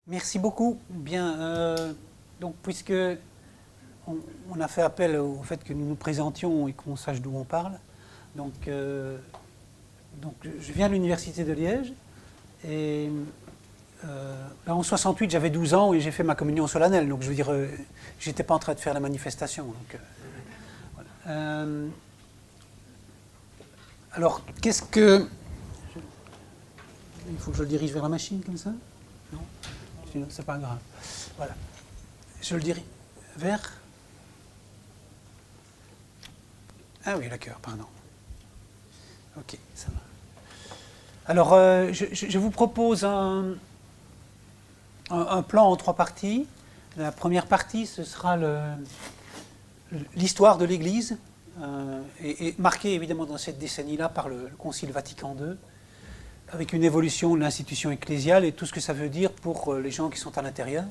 Merci beaucoup. Bien, donc puisque on a fait appel au fait que nous nous présentions et qu'on sache d'où on parle, donc je viens de l'Université de Liège et en 68 j'avais 12 ans et j'ai fait ma communion solennelle, donc je veux dire, j'étais pas en train de faire la manifestation. Donc, voilà. Alors, qu'est-ce que... Il faut que je le dirige vers la machine comme ça? Non? Sinon, c'est pas grave. Voilà. Je le dirige vers... Ah oui, d'accord, pardon. Ok, ça va. Alors, je vous propose un plan en 3 parties. La première partie, ce sera l'histoire de l'Église, et marquée évidemment dans cette décennie-là par le Concile Vatican II, avec une évolution de l'institution ecclésiale et tout ce que ça veut dire pour les gens qui sont à l'intérieur.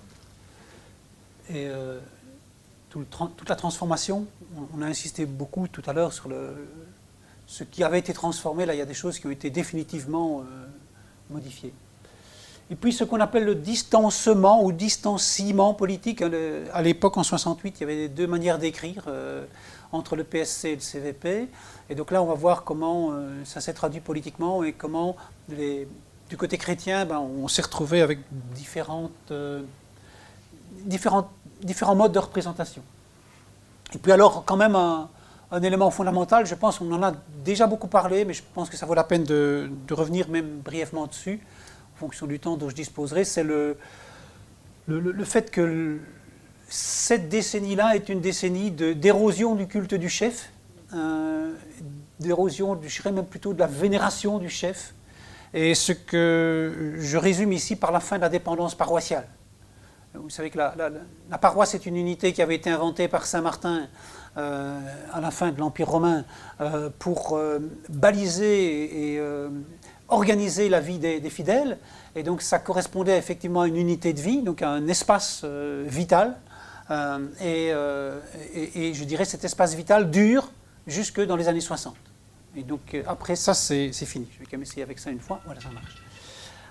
Et toute la transformation, on a insisté beaucoup tout à l'heure sur ce qui avait été transformé. Là, il y a des choses qui ont été définitivement modifiées. Et puis ce qu'on appelle le distancement ou distanciement politique. À l'époque, en 68, il y avait 2 manières d'écrire entre le PSC et le CVP. Et donc là, on va voir comment ça s'est traduit politiquement et comment, du côté chrétien, on s'est retrouvé avec différents modes de représentation. Et puis alors, quand même, un élément fondamental, je pense qu'on en a déjà beaucoup parlé, mais je pense que ça vaut la peine de revenir même brièvement dessus, en fonction du temps dont je disposerai, c'est le fait que cette décennie-là est une décennie d'érosion du culte du chef, d'érosion, je dirais même plutôt de la vénération du chef, et ce que je résume ici par la fin de la dépendance paroissiale. Vous savez que la paroisse est une unité qui avait été inventée par Saint Martin à la fin de l'Empire romain pour baliser et organiser la vie des fidèles, et donc ça correspondait effectivement à une unité de vie, donc à un espace vital, et je dirais cet espace vital dure jusque dans les années 60. Et donc après ça c'est fini. Je vais quand même essayer avec ça une fois, voilà, ça marche.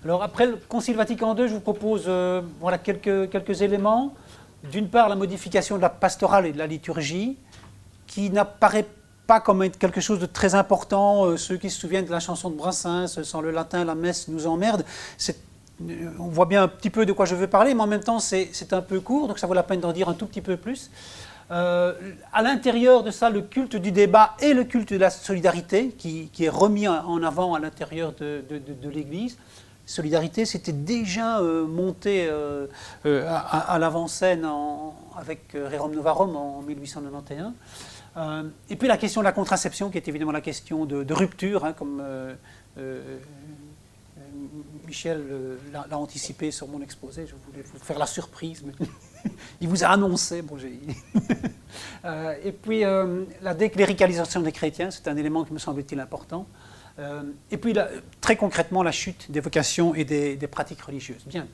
Alors après le Concile Vatican II, je vous propose voilà, quelques éléments. D'une part, la modification de la pastorale et de la liturgie, qui n'apparaît pas comme quelque chose de très important. Ceux qui se souviennent de la chanson de Brassens, sans le latin, la messe nous emmerde. On voit bien un petit peu de quoi je veux parler, mais en même temps, c'est un peu court, donc ça vaut la peine d'en dire un tout petit peu plus. À l'intérieur de ça, le culte du débat et le culte de la solidarité, qui est remis en avant à l'intérieur de l'Église. Solidarité, c'était déjà monté à l'avant-scène avec Rerum Novarum en 1891. Et puis la question de la contraception, qui est évidemment la question de rupture, hein, comme Michel l'a anticipé sur mon exposé. Je voulais vous faire la surprise, mais il vous a annoncé. Bon, et puis la décléricalisation des chrétiens, c'est un élément qui me semble-t-il important. Et puis, très concrètement, la chute des vocations et des pratiques religieuses. Bien.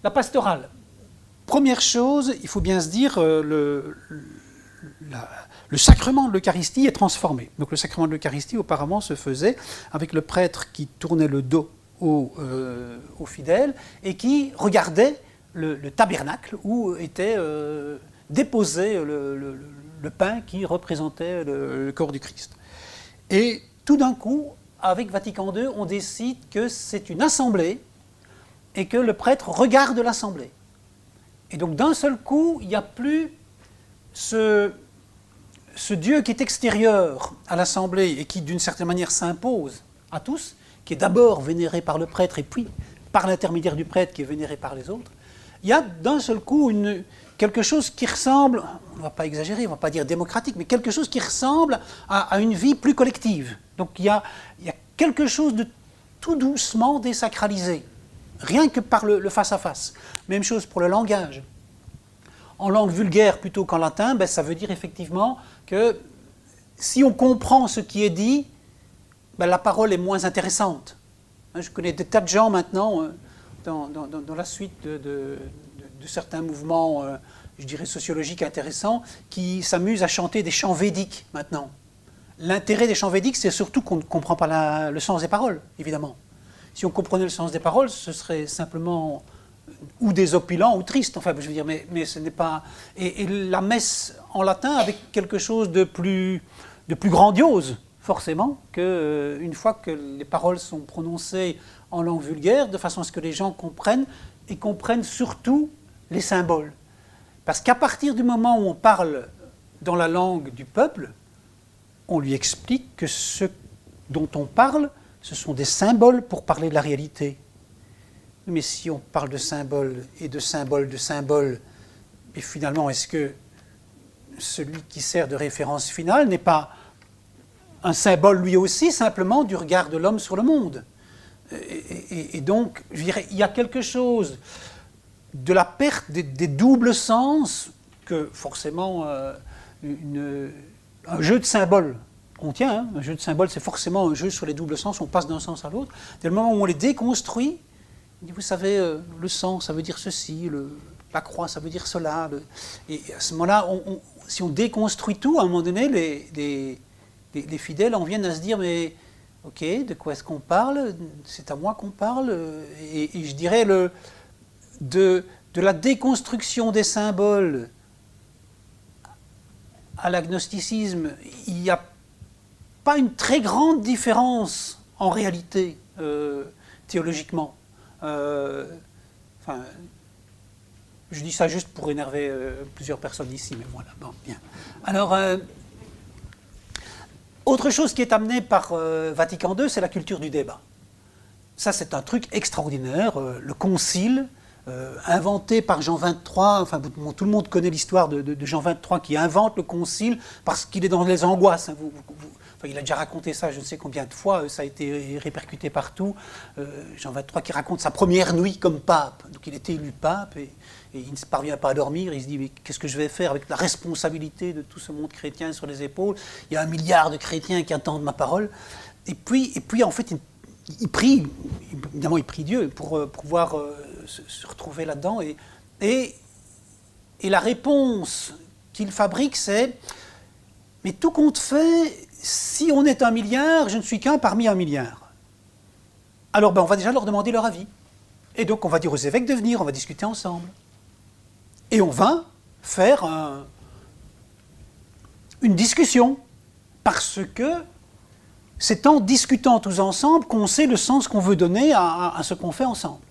La pastorale. Première chose, il faut bien se dire, le sacrement de l'Eucharistie est transformé. Donc le sacrement de l'Eucharistie, auparavant, se faisait avec le prêtre qui tournait le dos aux fidèles et qui regardait le tabernacle où était déposé le pain qui représentait le corps du Christ. Et tout d'un coup, avec Vatican II, on décide que c'est une assemblée et que le prêtre regarde l'assemblée. Et donc d'un seul coup, il n'y a plus ce Dieu qui est extérieur à l'assemblée et qui d'une certaine manière s'impose à tous, qui est d'abord vénéré par le prêtre et puis par l'intermédiaire du prêtre qui est vénéré par les autres. Il y a d'un seul coup quelque chose qui ressemble, on ne va pas exagérer, on ne va pas dire démocratique, mais quelque chose qui ressemble à une vie plus collective. Donc il y a quelque chose de tout doucement désacralisé, rien que par le face-à-face. Même chose pour le langage. En langue vulgaire plutôt qu'en latin, ça veut dire effectivement que si on comprend ce qui est dit, la parole est moins intéressante. Je connais des tas de gens maintenant, dans la suite de certains mouvements, je dirais sociologiques intéressants, qui s'amusent à chanter des chants védiques maintenant. L'intérêt des chants védiques, c'est surtout qu'on ne comprend pas le sens des paroles, évidemment. Si on comprenait le sens des paroles, ce serait simplement ou des opulents ou tristes. Enfin, je veux dire, mais ce n'est pas... Et la messe en latin avec quelque chose de plus grandiose, forcément, qu'une fois que les paroles sont prononcées en langue vulgaire, de façon à ce que les gens comprennent, et comprennent surtout les symboles. Parce qu'à partir du moment où on parle dans la langue du peuple, on lui explique que ce dont on parle, ce sont des symboles pour parler de la réalité. Mais si on parle de symboles et de symboles, et finalement, est-ce que celui qui sert de référence finale n'est pas un symbole lui aussi, simplement, du regard de l'homme sur le monde? Et donc, je dirais, il y a quelque chose de la perte des doubles sens que, forcément, un jeu de symboles contient. Hein. Un jeu de symboles, c'est forcément un jeu sur les doubles sens, on passe d'un sens à l'autre. Dès le moment où on les déconstruit, vous savez, le sang, ça veut dire ceci, la croix, ça veut dire cela. Et à ce moment-là, si on déconstruit tout, à un moment donné, les fidèles en viennent à se dire, mais ok, de quoi est-ce qu'on parle? C'est à moi qu'on parle. Et je dirais, de la déconstruction des symboles à l'agnosticisme, il n'y a pas une très grande différence en réalité, théologiquement. Enfin, je dis ça juste pour énerver plusieurs personnes ici, mais voilà, bon, bien. Alors, autre chose qui est amenée par Vatican II, c'est la culture du débat. Ça, c'est un truc extraordinaire. Le concile, inventé par Jean XXIII, enfin, tout le monde connaît l'histoire de Jean XXIII qui invente le concile parce qu'il est dans les angoisses. Hein, enfin, il a déjà raconté ça je ne sais combien de fois, ça a été répercuté partout. Jean XXIII qui raconte sa première nuit comme pape. Donc il était élu pape et il ne parvient pas à dormir. Il se dit, mais qu'est-ce que je vais faire avec la responsabilité de tout ce monde chrétien sur les épaules? Il y a 1 milliard de chrétiens qui attendent ma parole. Et puis en fait, il prie, évidemment il prie Dieu pour pouvoir se retrouver là-dedans. Et la réponse qu'il fabrique, c'est, mais tout compte fait, si on est 1 milliard, je ne suis qu'un parmi 1 milliard. Alors on va déjà leur demander leur avis. Et donc on va dire aux évêques de venir, on va discuter ensemble. Et on va faire une discussion, parce que c'est en discutant tous ensemble qu'on sait le sens qu'on veut donner à ce qu'on fait ensemble.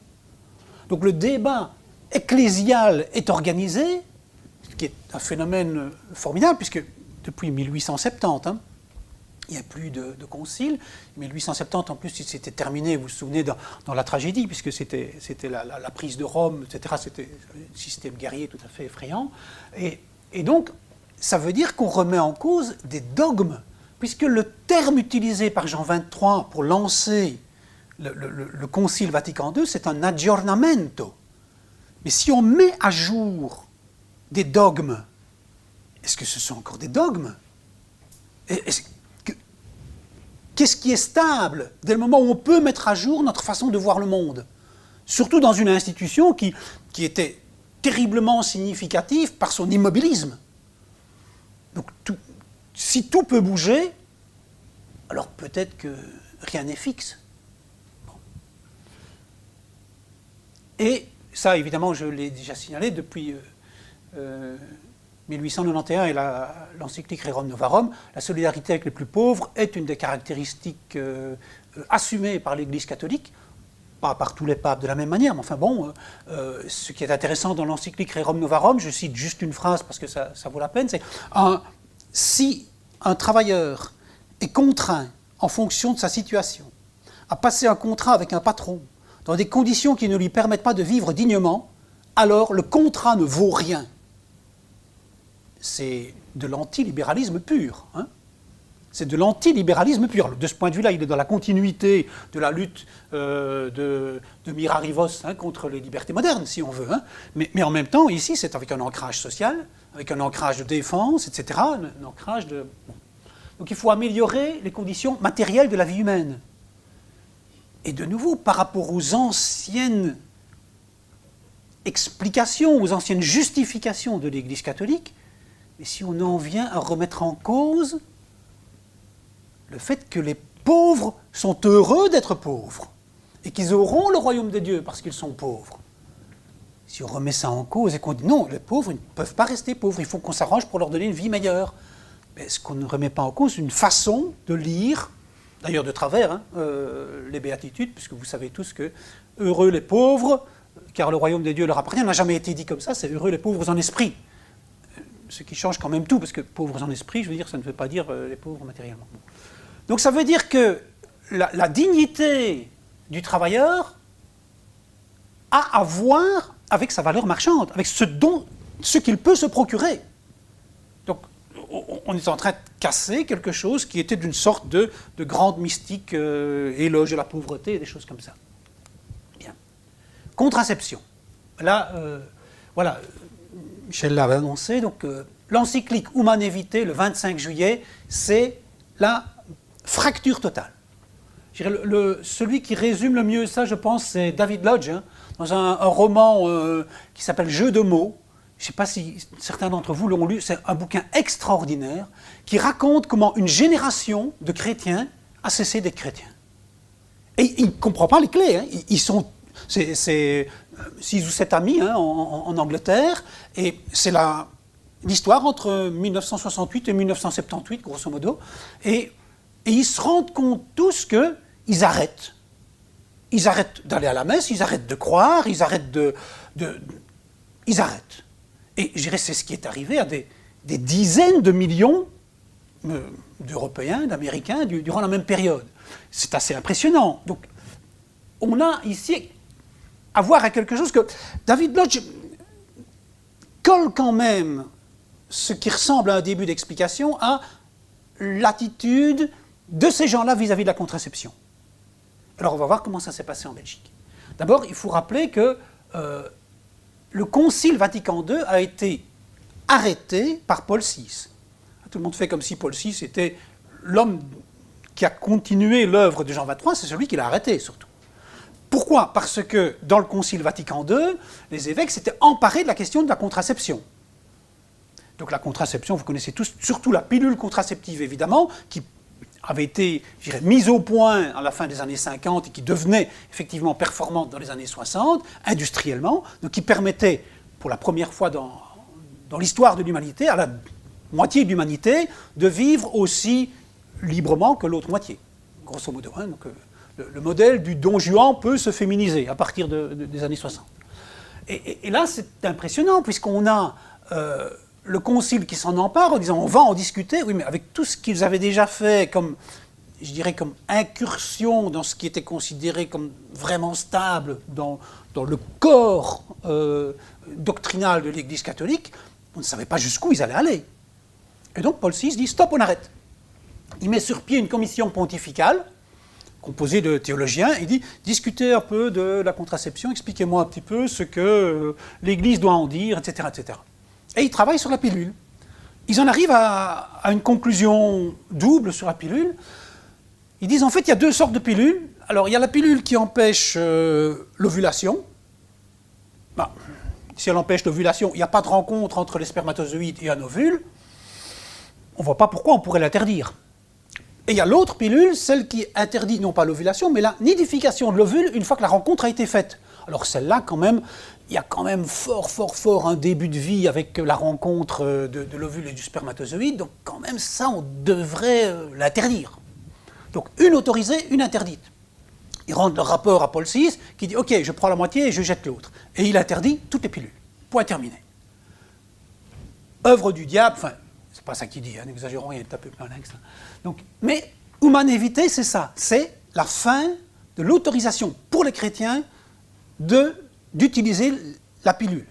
Donc le débat ecclésial est organisé, ce qui est un phénomène formidable, puisque depuis 1870, hein, il n'y a plus de concile. 1870, en plus, c'était terminé, vous vous souvenez, dans la tragédie, puisque c'était la prise de Rome, etc. C'était un système guerrier tout à fait effrayant. Et donc, ça veut dire qu'on remet en cause des dogmes, puisque le terme utilisé par Jean XXIII pour lancer le Concile Vatican II, c'est un aggiornamento. Mais si on met à jour des dogmes, est-ce que ce sont encore des dogmes? Qu'est-ce qui est stable dès le moment où on peut mettre à jour notre façon de voir le monde? Surtout dans une institution qui était terriblement significative par son immobilisme. Donc si tout peut bouger, alors peut-être que rien n'est fixe. Bon. Et ça, évidemment, je l'ai déjà signalé depuis 1891 et l'encyclique Rerum Novarum, la solidarité avec les plus pauvres est une des caractéristiques assumées par l'Église catholique, pas par tous les papes de la même manière, mais enfin bon, ce qui est intéressant dans l'encyclique Rerum Novarum, je cite juste une phrase parce que ça vaut la peine, c'est si un travailleur est contraint, en fonction de sa situation, à passer un contrat avec un patron dans des conditions qui ne lui permettent pas de vivre dignement, alors le contrat ne vaut rien. C'est de l'antilibéralisme pur. Hein. C'est de l'antilibéralisme pur. De ce point de vue-là, il est dans la continuité de la lutte de Mirarrivos contre les libertés modernes, si on veut. Hein. Mais en même temps, ici, c'est avec un ancrage social, avec un ancrage de défense, etc. Un ancrage de... Bon. Donc il faut améliorer les conditions matérielles de la vie humaine. Et de nouveau, par rapport aux anciennes explications, aux anciennes justifications de l'Église catholique, mais si on en vient à remettre en cause le fait que les pauvres sont heureux d'être pauvres et qu'ils auront le royaume de Dieu parce qu'ils sont pauvres, Si on remet ça en cause et qu'on dit non, les pauvres ils ne peuvent pas rester pauvres, il faut qu'on s'arrange pour leur donner une vie meilleure. Mais ce qu'on ne remet pas en cause, c'est une façon de lire, d'ailleurs de travers, hein, les béatitudes, puisque vous savez tous que heureux les pauvres, car le royaume des dieux leur appartient, n'a jamais été dit comme ça, c'est heureux les pauvres en esprit. Ce qui change quand même tout, parce que pauvres en esprit, je veux dire, ça ne veut pas dire les pauvres matériellement. Bon. Donc ça veut dire que la dignité du travailleur a à voir avec sa valeur marchande, avec ce qu'il peut se procurer. Donc on est en train de casser quelque chose qui était d'une sorte de grande mystique, éloge de la pauvreté, des choses comme ça. Bien. Contraception. Là, voilà. Michel l'avait annoncé, donc l'encyclique Humanae Vitae, le 25 juillet, c'est la fracture totale. Je dirais celui qui résume le mieux ça, je pense, c'est David Lodge, hein, dans un roman qui s'appelle Jeux de mots. Je ne sais pas si certains d'entre vous l'ont lu, c'est un bouquin extraordinaire qui raconte comment une génération de chrétiens a cessé d'être chrétiens. Et il ne comprend pas les clés, hein, ils sont... C'est 6 ou 7 amis hein, en Angleterre, et c'est l'histoire entre 1968 et 1978, grosso modo, et ils se rendent compte tous qu'ils arrêtent. Ils arrêtent d'aller à la messe, ils arrêtent de croire, ils arrêtent ils arrêtent. Et je dirais c'est ce qui est arrivé à des dizaines de millions d'Européens, d'Américains, durant la même période. C'est assez impressionnant. Donc, on a ici à voir à quelque chose que David Lodge colle quand même ce qui ressemble à un début d'explication à l'attitude de ces gens-là vis-à-vis de la contraception. Alors on va voir comment ça s'est passé en Belgique. D'abord, il faut rappeler que le Concile Vatican II a été arrêté par Paul VI. Tout le monde fait comme si Paul VI était l'homme qui a continué l'œuvre de Jean XXIII, c'est celui qui l'a arrêté surtout. Pourquoi ? Parce que dans le Concile Vatican II, les évêques s'étaient emparés de la question de la contraception. Donc la contraception, vous connaissez tous, surtout la pilule contraceptive évidemment, qui avait été, je dirais, mise au point à la fin des années 50 et qui devenait effectivement performante dans les années 60, industriellement, donc qui permettait, pour la première fois dans l'histoire de l'humanité, à la moitié de l'humanité, de vivre aussi librement que l'autre moitié, grosso modo. Hein, donc, le modèle du Don Juan peut se féminiser à partir des années 60. Et là, c'est impressionnant, puisqu'on a le Concile qui s'en empare en disant on va en discuter, oui, mais avec tout ce qu'ils avaient déjà fait comme, je dirais, comme incursion dans ce qui était considéré comme vraiment stable dans le corps doctrinal de l'Église catholique, on ne savait pas jusqu'où ils allaient aller. Et donc Paul VI dit stop, on arrête. Il met sur pied une commission pontificale, composé de théologiens, il dit « Discutez un peu de la contraception, expliquez-moi un petit peu ce que l'Église doit en dire, etc. etc. » Et ils travaillent sur la pilule. Ils en arrivent à une conclusion double sur la pilule. Ils disent en fait il y a deux sortes de pilules. Alors il y a la pilule qui empêche l'ovulation. Ben, si elle empêche l'ovulation, il n'y a pas de rencontre entre les spermatozoïdes et un ovule. On ne voit pas pourquoi on pourrait l'interdire. Et il y a l'autre pilule, celle qui interdit non pas l'ovulation, mais la nidification de l'ovule une fois que la rencontre a été faite. Alors celle-là, quand même, il y a quand même fort un début de vie avec la rencontre de l'ovule et du spermatozoïde, donc quand même ça, on devrait l'interdire. Donc une autorisée, une interdite. Ils rendent leur rapport à Paul VI, qui dit « Ok, je prends la moitié et je jette l'autre ». Et il interdit toutes les pilules. Point terminé. Œuvre du diable, enfin, c'est pas ça qu'il dit, hein, n'exagérons, il est un peu plus malin que ça. Donc, mais Humanae Vitae, c'est ça, c'est la fin de l'autorisation pour les chrétiens d'utiliser la pilule.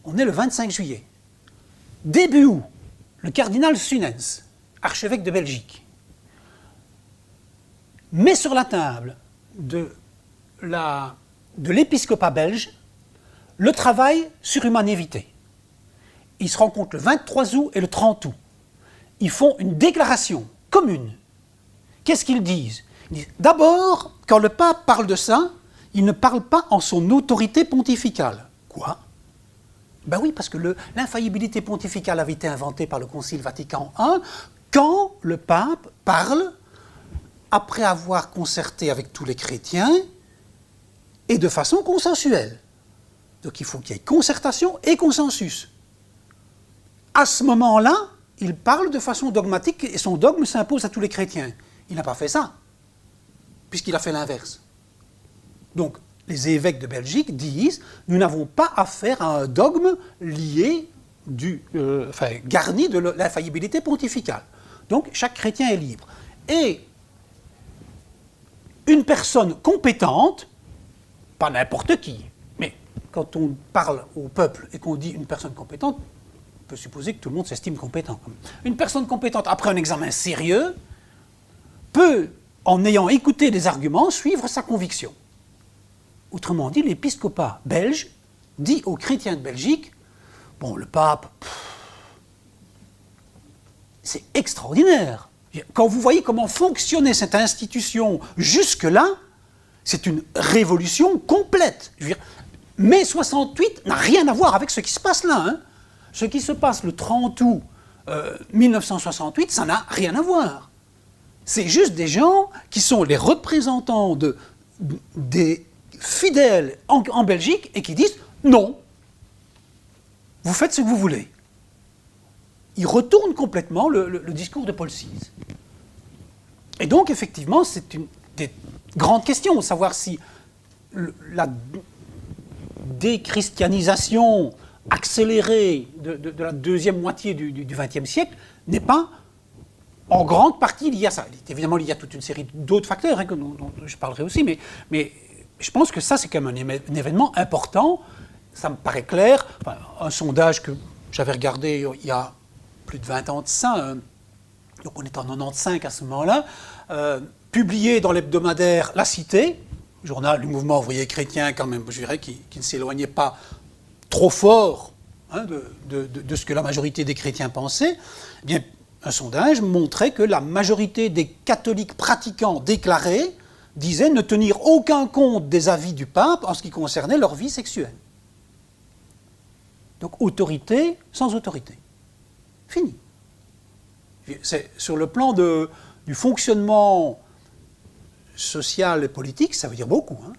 On est le 25 juillet. Début août, le cardinal Sunens, archevêque de Belgique, met sur la table de l'épiscopat belge le travail sur Humanae Vitae. Ils se rencontrent le 23 août et le 30 août. Ils font une déclaration commune. Qu'est-ce qu'ils disent? Ils disent, d'abord, quand le pape parle de ça, il ne parle pas en son autorité pontificale. Quoi? Ben oui, parce que l'infaillibilité pontificale avait été inventée par le Concile Vatican I quand le pape parle après avoir concerté avec tous les chrétiens et de façon consensuelle. Donc il faut qu'il y ait concertation et consensus. À ce moment-là, il parle de façon dogmatique et son dogme s'impose à tous les chrétiens. Il n'a pas fait ça, puisqu'il a fait l'inverse. Donc, les évêques de Belgique disent « Nous n'avons pas affaire à un dogme lié, garni de l'infaillibilité pontificale. » Donc, chaque chrétien est libre. Et une personne compétente, pas n'importe qui, mais quand on parle au peuple et qu'on dit une personne compétente, on peut supposer que tout le monde s'estime compétent. Une personne compétente, après un examen sérieux, peut, en ayant écouté des arguments, suivre sa conviction. Autrement dit, l'épiscopat belge dit aux chrétiens de Belgique, bon, le pape, c'est extraordinaire. Quand vous voyez comment fonctionnait cette institution jusque-là, c'est une révolution complète. Je veux dire, mai 68 n'a rien à voir avec ce qui se passe là. Hein. Ce qui se passe le 30 août 1968, ça n'a rien à voir. C'est juste des gens qui sont les représentants des fidèles en Belgique et qui disent « Non, vous faites ce que vous voulez ». Ils retournent complètement le discours de Paul VI. Et donc, effectivement, c'est une des grandes questions, savoir si la déchristianisation accélérée de la deuxième moitié du XXe siècle n'est pas en grande partie liée à ça. Évidemment, il y a toute une série d'autres facteurs dont je parlerai aussi, mais je pense que ça, c'est quand même un événement important. Ça me paraît clair. Enfin, un sondage que j'avais regardé il y a plus de 20 ans de ça, donc on est en 95 à ce moment-là, publié dans l'hebdomadaire La Cité, journal du mouvement ouvrier chrétien quand même, je dirais, qui ne s'éloignait pas trop fort de ce que la majorité des chrétiens pensaient. Eh bien, un sondage montrait que la majorité des catholiques pratiquants déclarés disaient ne tenir aucun compte des avis du pape en ce qui concernait leur vie sexuelle. Donc autorité sans autorité. Fini. C'est, sur le plan du fonctionnement social et politique, ça veut dire beaucoup. Hein.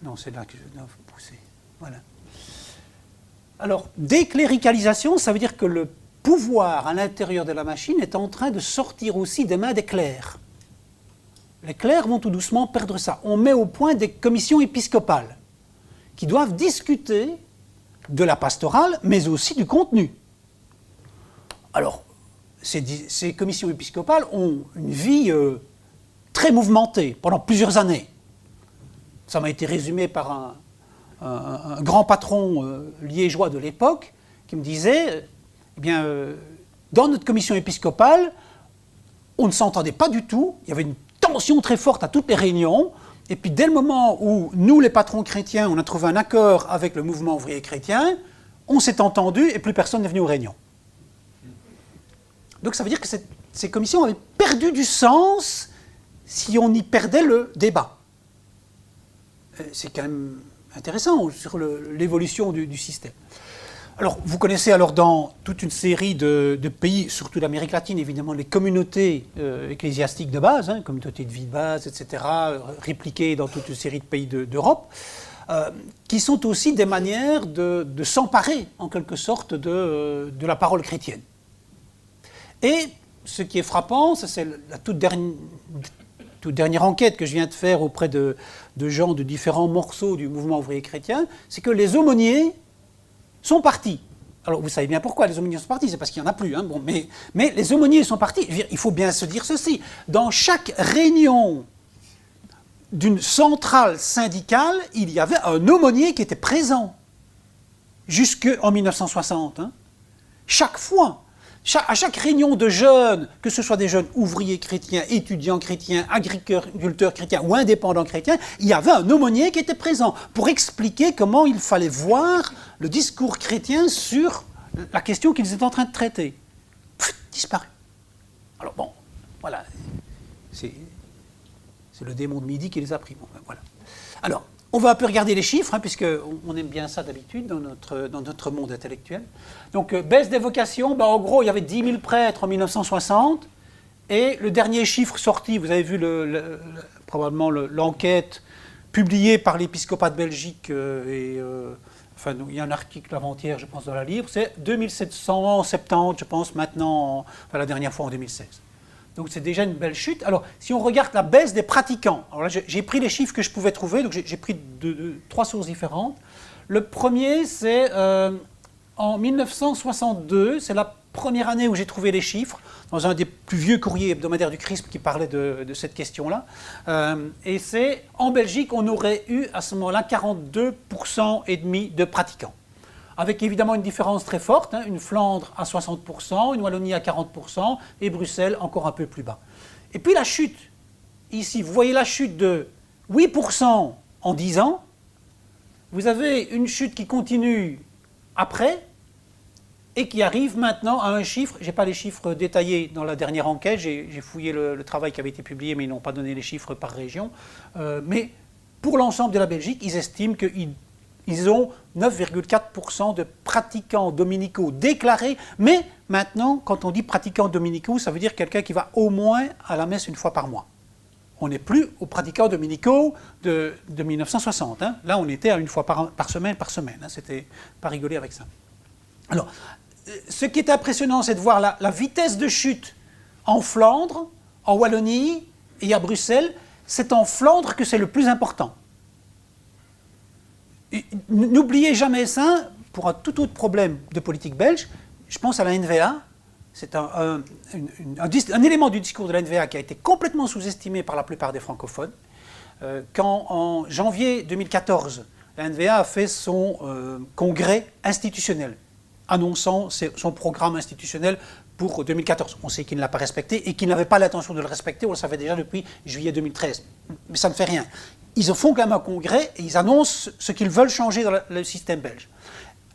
Non, c'est là que je dois pousser. Voilà. Alors, décléricalisation, ça veut dire que le pouvoir à l'intérieur de la machine est en train de sortir aussi des mains des clercs. Les clercs vont tout doucement perdre ça. On met au point des commissions épiscopales qui doivent discuter de la pastorale, mais aussi du contenu. Alors, ces commissions épiscopales ont une vie très mouvementée pendant plusieurs années. Ça m'a été résumé par un grand patron liégeois de l'époque qui me disait, eh bien, dans notre commission épiscopale, on ne s'entendait pas du tout, il y avait une tension très forte à toutes les réunions, et puis dès le moment où nous, les patrons chrétiens, on a trouvé un accord avec le mouvement ouvrier chrétien, on s'est entendu et plus personne n'est venu aux réunions. Donc ça veut dire que ces commissions avaient perdu du sens si on y perdait le débat. C'est quand même intéressant sur l'évolution du système. Alors, vous connaissez alors dans toute une série de pays, surtout d'Amérique latine, évidemment, les communautés ecclésiastiques de base, hein, communautés de vie de base, etc., répliquées dans toute une série de pays d'Europe, qui sont aussi des manières de s'emparer, en quelque sorte, de la parole chrétienne. Et ce qui est frappant, c'est la toute dernière enquête que je viens de faire auprès de gens de différents morceaux du mouvement ouvrier chrétien, c'est que les aumôniers sont partis. Alors vous savez bien pourquoi les aumôniers sont partis, c'est parce qu'il n'y en a plus. Hein, bon, mais les aumôniers sont partis. Il faut bien se dire ceci. Dans chaque réunion d'une centrale syndicale, il y avait un aumônier qui était présent. Jusqu'en 1960. Hein. Chaque fois. À chaque réunion de jeunes, que ce soit des jeunes ouvriers chrétiens, étudiants chrétiens, agriculteurs chrétiens ou indépendants chrétiens, il y avait un aumônier qui était présent pour expliquer comment il fallait voir le discours chrétien sur la question qu'ils étaient en train de traiter. Pfff, disparu. Alors bon, voilà, c'est le démon de midi qui les a pris. Bon, ben voilà. Alors, on va un peu regarder les chiffres, hein, puisqu'on aime bien ça d'habitude dans notre monde intellectuel. Donc, baisse des vocations, ben, en gros, il y avait 10 000 prêtres en 1960, et le dernier chiffre sorti, vous avez vu probablement l'enquête publié par l'épiscopat de Belgique, enfin, il y a un article avant-hier, je pense, dans la Libre, c'est 2770, je pense, maintenant, enfin, la dernière fois en 2016. Donc c'est déjà une belle chute. Alors, si on regarde la baisse des pratiquants, alors là, j'ai pris les chiffres que je pouvais trouver, donc j'ai pris trois sources différentes. Le premier, c'est en 1962, c'est la première année où j'ai trouvé les chiffres, dans un des plus vieux courriers hebdomadaires du Christ qui parlait de cette question-là. Et c'est, en Belgique, on aurait eu à ce moment-là 42% et demi de pratiquants. Avec évidemment une différence très forte, hein, une Flandre à 60%, une Wallonie à 40%, et Bruxelles encore un peu plus bas. Et puis la chute, ici, vous voyez la chute de 8% en 10 ans, vous avez une chute qui continue après, et qui arrive maintenant à un chiffre, je n'ai pas les chiffres détaillés dans la dernière enquête, j'ai fouillé le travail qui avait été publié, mais ils n'ont pas donné les chiffres par région, mais pour l'ensemble de la Belgique, ils estiment qu'ils ont 9,4% de pratiquants dominicaux déclarés, mais maintenant, quand on dit pratiquants dominicaux, ça veut dire quelqu'un qui va au moins à la messe une fois par mois. On n'est plus aux pratiquants dominicaux de 1960. Hein. Là, on était à une fois par semaine. Hein. C'était pas rigoler avec ça. Alors, ce qui est impressionnant, c'est de voir la vitesse de chute en Flandre, en Wallonie et à Bruxelles. C'est en Flandre que c'est le plus important. N'oubliez jamais ça, pour un tout autre problème de politique belge, je pense à la NVA. C'est un élément du discours de la NVA qui a été complètement sous-estimé par la plupart des francophones. Quand, en janvier 2014, la NVA a fait son congrès institutionnel, annonçant son programme institutionnel pour 2014. On sait qu'il ne l'a pas respecté et qu'il n'avait pas l'intention de le respecter, on le savait déjà depuis juillet 2013. Mais ça ne fait rien. Ils font quand même un congrès et ils annoncent ce qu'ils veulent changer dans le système belge.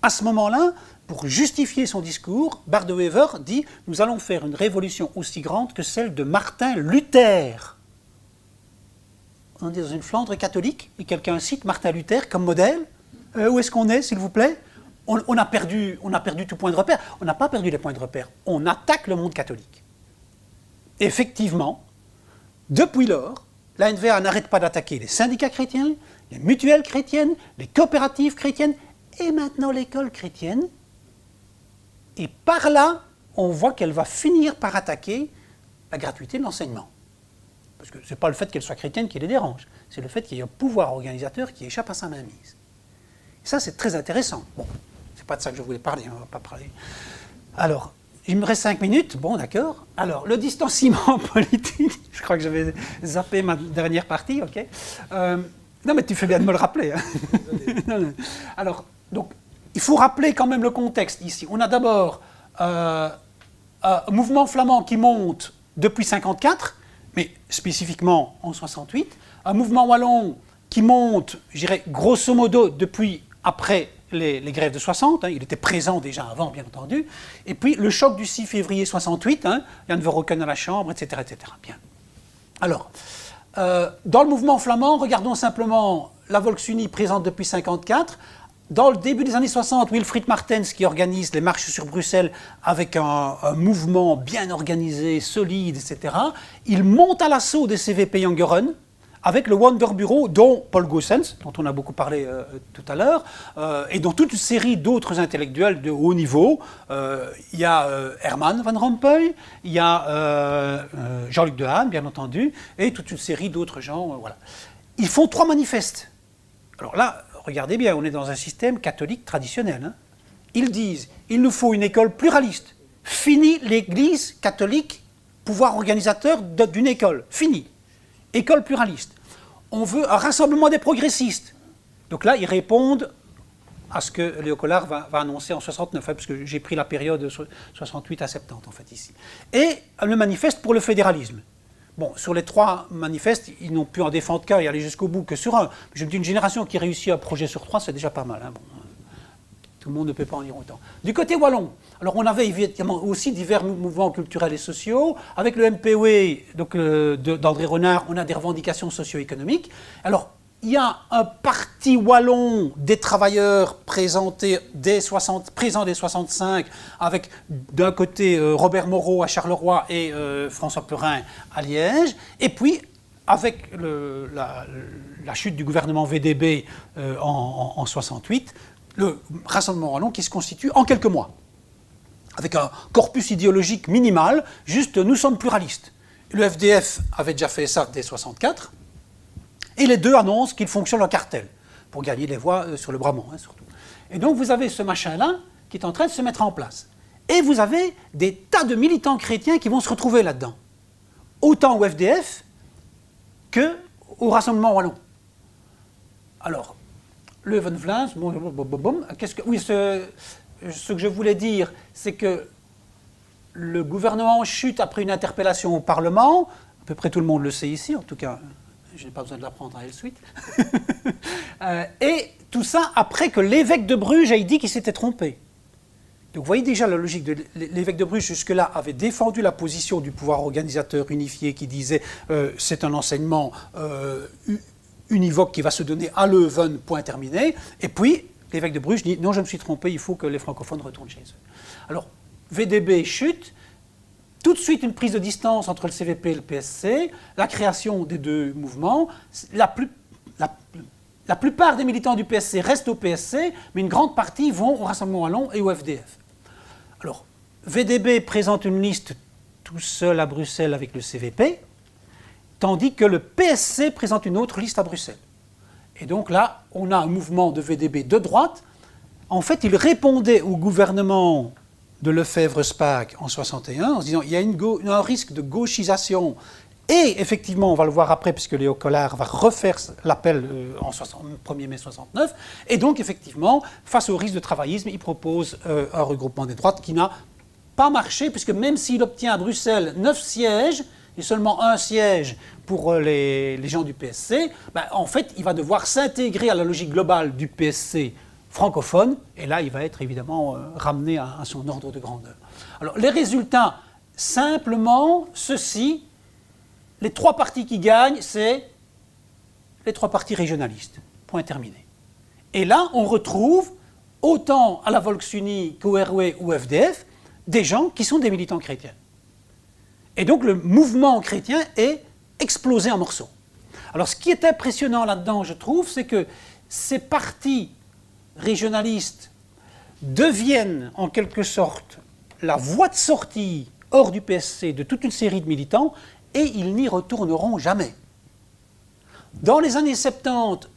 À ce moment-là, pour justifier son discours, Bart de Wever dit « Nous allons faire une révolution aussi grande que celle de Martin Luther ». On est dans une Flandre catholique et quelqu'un cite Martin Luther comme modèle. Où est-ce qu'on est, s'il vous plaît ? On a perdu tout point de repère. On n'a pas perdu les points de repère. On attaque le monde catholique. Effectivement, depuis lors, la NVA n'arrête pas d'attaquer les syndicats chrétiens, les mutuelles chrétiennes, les coopératives chrétiennes et maintenant l'école chrétienne. Et par là, on voit qu'elle va finir par attaquer la gratuité de l'enseignement. Parce que ce n'est pas le fait qu'elle soit chrétienne qui les dérange, c'est le fait qu'il y ait un pouvoir organisateur qui échappe à sa mainmise. Et ça, c'est très intéressant. Bon, c'est pas de ça que je voulais parler, on ne va pas parler. Alors, il me reste 5 minutes, bon d'accord. Alors, le distanciement politique, je crois que j'avais zappé ma dernière partie, ok. Non mais tu fais bien de me le rappeler. Hein. Non. Alors, donc, il faut rappeler quand même le contexte ici. On a d'abord un mouvement flamand qui monte depuis 1954, mais spécifiquement en 1968, un mouvement wallon qui monte, je dirais, grosso modo depuis après les grèves de 60, hein, il était présent déjà avant, bien entendu, et puis le choc du 6 février 68, hein, Jan Verhoeven à la Chambre, etc. etc. Bien. Alors, dans le mouvement flamand, regardons simplement la Volksunie présente depuis 1954. Dans le début des années 60, Wilfried Martens qui organise les marches sur Bruxelles avec un mouvement bien organisé, solide, etc. Il monte à l'assaut des CVP Jongeren avec le Wonder Bureau, dont Paul Goossens, dont on a beaucoup parlé tout à l'heure, et dont toute une série d'autres intellectuels de haut niveau. Il y a Herman Van Rompuy, il y a Jean-Luc Dehaene, bien entendu, et toute une série d'autres gens. Voilà. Ils font 3 manifestes. Alors là, regardez bien, on est dans un système catholique traditionnel. Hein. Ils disent, il nous faut une école pluraliste. Fini l'Église catholique, pouvoir organisateur d'une école. Fini. École pluraliste. On veut un rassemblement des progressistes. Donc là, ils répondent à ce que Léo Collard va annoncer en 69, hein, parce que j'ai pris la période 68 à 70, en fait, ici. Et le manifeste pour le fédéralisme. Bon, sur les 3 manifestes, ils n'ont pu en défendre qu'un et aller jusqu'au bout que sur un. Je me dis, une génération qui réussit un projet sur 3, c'est déjà pas mal. Hein, bon, tout le monde ne peut pas en dire autant. Du côté wallon, alors on avait évidemment aussi divers mouvements culturels et sociaux. Avec le MPOE donc, d'André Renard, on a des revendications socio-économiques. Alors, il y a un parti wallon des travailleurs présent dès 65, avec d'un côté Robert Moreau à Charleroi et François Perrin à Liège, et puis avec la chute du gouvernement VDB en 68, le Rassemblement wallon qui se constitue en quelques mois, avec un corpus idéologique minimal, juste nous sommes pluralistes. Le FDF avait déjà fait ça dès 64, et les deux annoncent qu'ils fonctionnent en cartel, pour gagner les voix sur le Brabant, hein, surtout. Et donc vous avez ce machin-là qui est en train de se mettre en place. Et vous avez des tas de militants chrétiens qui vont se retrouver là-dedans, autant au FDF qu'au Rassemblement wallon. Alors, Leuven-Vlaams, oui, ce que je voulais dire, c'est que le gouvernement chute après une interpellation au Parlement, à peu près tout le monde le sait ici, en tout cas, je n'ai pas besoin de l'apprendre à Helsuit, et tout ça après que l'évêque de Bruges ait dit qu'il s'était trompé. Donc vous voyez déjà la logique de l'évêque de Bruges jusque-là avait défendu la position du pouvoir organisateur unifié qui disait c'est un enseignement univoque qui va se donner à Leuven, point terminé. Et puis l'évêque de Bruges dit non, je me suis trompé, il faut que les francophones retournent chez eux. Alors VDB chute, tout de suite une prise de distance entre le CVP et le PSC, la création des deux mouvements. La plupart des militants du PSC restent au PSC, mais une grande partie vont au Rassemblement wallon et au FDF. Alors, VDB présente une liste tout seul à Bruxelles avec le CVP, tandis que le PSC présente une autre liste à Bruxelles. Et donc là, on a un mouvement de VDB de droite. En fait, il répondait au gouvernement de Lefebvre-Spaak en 61 en se disant il y a un risque de gauchisation. Et effectivement, on va le voir après, puisque Léo Collard va refaire l'appel en 1er mai 69. Et donc, effectivement, face au risque de travaillisme, il propose un regroupement des droites qui n'a pas marché, puisque même s'il obtient à Bruxelles 9 sièges, et seulement un siège pour les gens du PSC, ben, en fait, il va devoir s'intégrer à la logique globale du PSC francophone, et là, il va être évidemment ramené à son ordre de grandeur. Alors, les résultats, simplement, ceci. Les trois partis qui gagnent, c'est les trois partis régionalistes. Point terminé. Et là, on retrouve, autant à la Volksuni qu'au RW ou FDF, des gens qui sont des militants chrétiens. Et donc le mouvement chrétien est explosé en morceaux. Alors ce qui est impressionnant là-dedans, je trouve, c'est que ces partis régionalistes deviennent en quelque sorte la voie de sortie hors du PSC de toute une série de militants, et ils n'y retourneront jamais. Dans les années 70,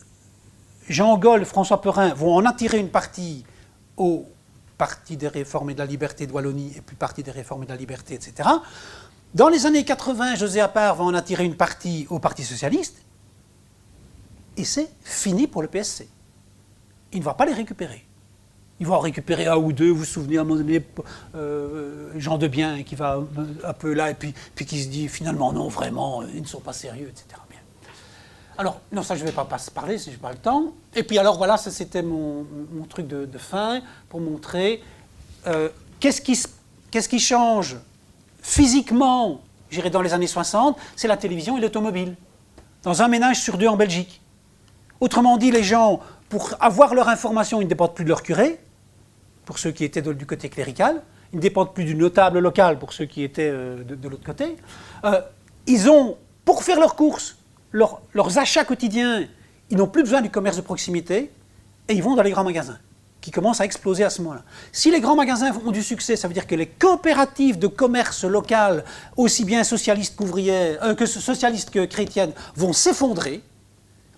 Jean Goll et François Perrin vont en attirer une partie au Parti des Réformes et de la Liberté de Wallonie, et puis Parti des Réformes et de la Liberté, etc. Dans les années 80, José Appart va en attirer une partie au Parti Socialiste, et c'est fini pour le PSC. Il ne va pas les récupérer. Il va en récupérer un ou deux, vous vous souvenez, à un moment donné, Jean Debien qui va un peu là, et puis qui se dit finalement non, vraiment, ils ne sont pas sérieux, etc. Bien. Alors, non, ça je ne vais pas parler, si je n'ai pas le temps. Et puis alors voilà, ça c'était mon truc de fin, pour montrer qu'est-ce qui change physiquement, je dirais dans les années 60, c'est la télévision et l'automobile. Dans un ménage sur deux en Belgique. Autrement dit, les gens, pour avoir leur information, ils ne dépendent plus de leur curé, pour ceux qui étaient du côté clérical, ils ne dépendent plus du notable local pour ceux qui étaient de l'autre côté. Ils ont, pour faire leurs courses, leurs achats quotidiens, ils n'ont plus besoin du commerce de proximité et ils vont dans les grands magasins, qui commencent à exploser à ce moment-là. Si les grands magasins ont du succès, ça veut dire que les coopératives de commerce local, aussi bien socialistes qu'ouvrières, que socialistes que chrétiennes, vont s'effondrer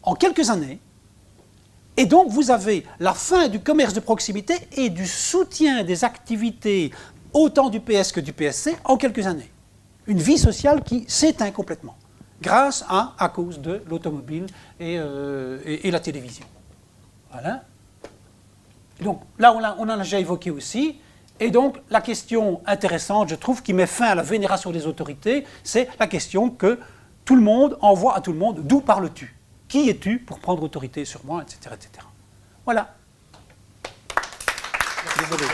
en quelques années. Et donc, vous avez la fin du commerce de proximité et du soutien des activités autant du PS que du PSC en quelques années. Une vie sociale qui s'éteint complètement, grâce à cause de l'automobile et la télévision. Voilà. Donc, là, on en a déjà évoqué aussi. Et donc, la question intéressante, je trouve, qui met fin à la vénération des autorités, c'est la question que tout le monde envoie à tout le monde, d'où parles-tu ? Qui es-tu pour prendre autorité sur moi, etc., etc. Voilà. Désolé.